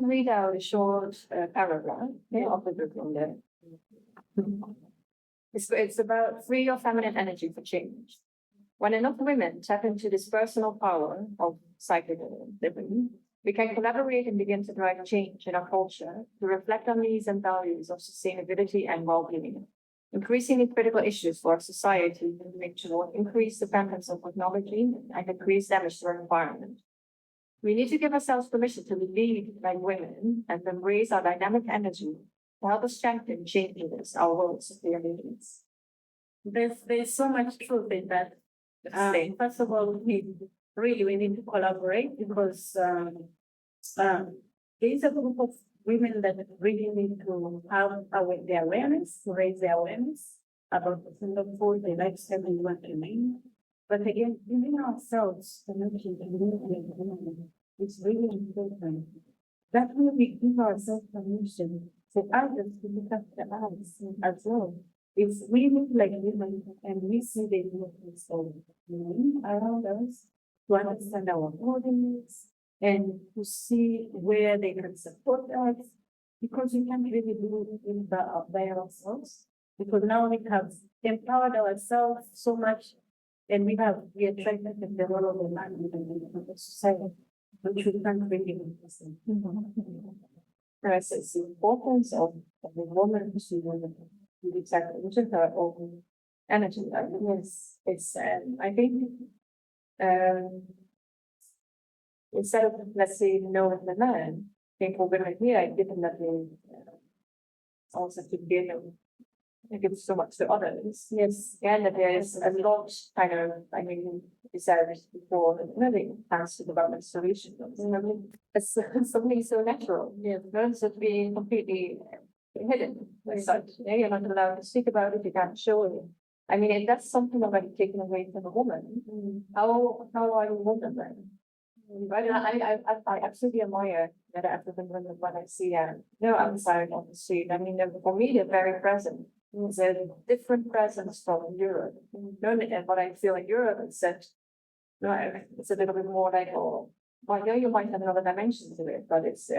read out a short paragraph of the book on there. It's about free your feminine energy for change. When enough women tap into this personal power of cyclic living, we can collaborate and begin to drive change in our culture to reflect on these and values of sustainability and well-being. Increasingly critical issues for our society moving toward increased dependence on technology and increased damage to our environment. We need to give ourselves permission to lead like women and embrace our dynamic energy to help us strengthen changes our world's needs. There's so much truth in that. First of all, we need to collaborate because there is a group of women that really need to have their awareness, to raise their awareness about the single food, the lifestyle we want to live. But again, giving ourselves permission to live is really important. That way we give ourselves permission for others to look after us as well. It's we look like women and we see the importance of women around us to understand our body needs and to see where they can support us, because we can't really do it by ourselves, because now we have empowered ourselves so much and we are trying to take the role of the man in the society, which we can't really do. Yes, it's the importance of the woman to detect into her own energy. Yes, it's I think instead of, let's say, knowing the man, I think for women here, given that they also to give so much to others. Yes, and that there is a lot kind of, I mean, you said before, living thanks to development solutions. It's something so natural. Yeah, it's just being completely hidden as such. You're not allowed to speak about it, you can't show it. I mean, if that's something already taken away from a woman, how are you women then? Right? I absolutely admire that African women when I see them, outside on the street. I mean, for me, they're very present. It's a different presence from Europe. And what I feel in Europe is that it's a little bit more like, well, you might have another dimension to it, but it's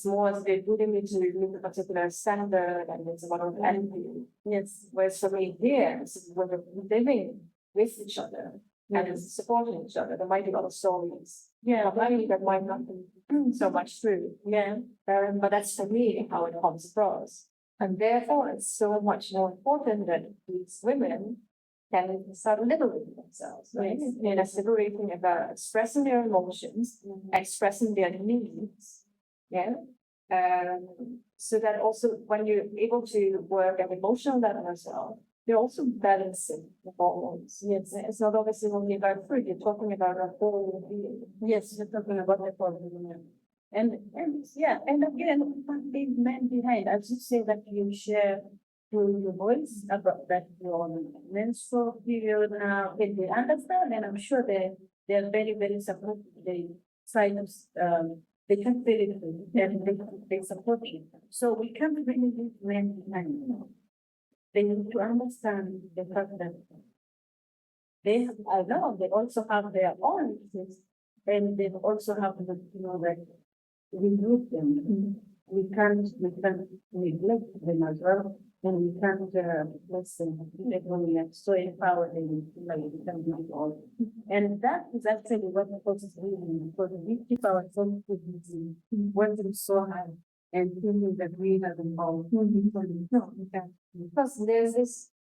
more as they do need to meet a particular standard and it's a lot of envy. Yes. Whereas for me here, when we're living with each other and supporting each other, there might be a lot of stories. Yeah, maybe that might not be so much true. Yeah. But that's for me how it comes across. And therefore, it's so much more important that these women can start liberating themselves, right? Yes. And liberating about expressing their emotions, expressing their needs. Yeah. So that also when you're able to work at emotional level as well, you're also balancing the hormones. Yes. It's not obviously only about food, you're talking about a whole being. Yes, you're talking about the whole. And again, big man behind, as you say that you share through your voice about that your menstrual period now, and they understand, and I'm sure they're very, very supportive. They try to they can feel it and they support you. So we can't really leave men behind. They need to understand the fact that they also have their own issues, and they also have to that we need them. We can't neglect them as well, and we can't listen. We are so empowered and like we can do it all. And that is actually what the process is doing, because we keep ourselves busy, working so hard and thinking that we have them all. No, we can't. Because there's this,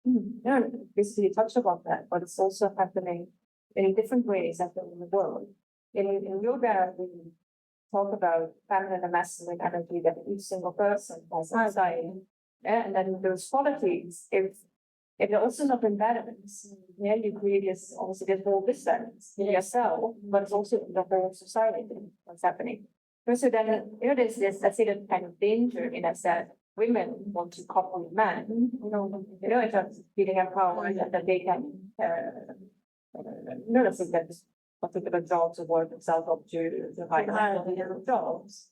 basically touch about that, but it's also happening in different ways in the world. In yoga, we talk about feminine and masculine energy that each single person has inside. And then those qualities, if they're also not in balance, you create this whole disbalance in yourself, but it's also in the whole society what's happening. So then, there's this, let's say, the kind of danger in us that women want to couple with men, in terms of feeling empowered and that they can, let's say that particular jobs or work themselves up to high jobs.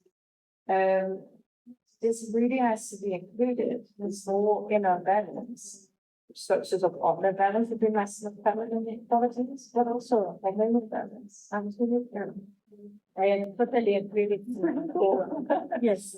This really has to be included, this whole inner balance, structures of honor balance between masculine and feminine qualities, but also like women balance. Absolutely. I totally agree with you. Yes.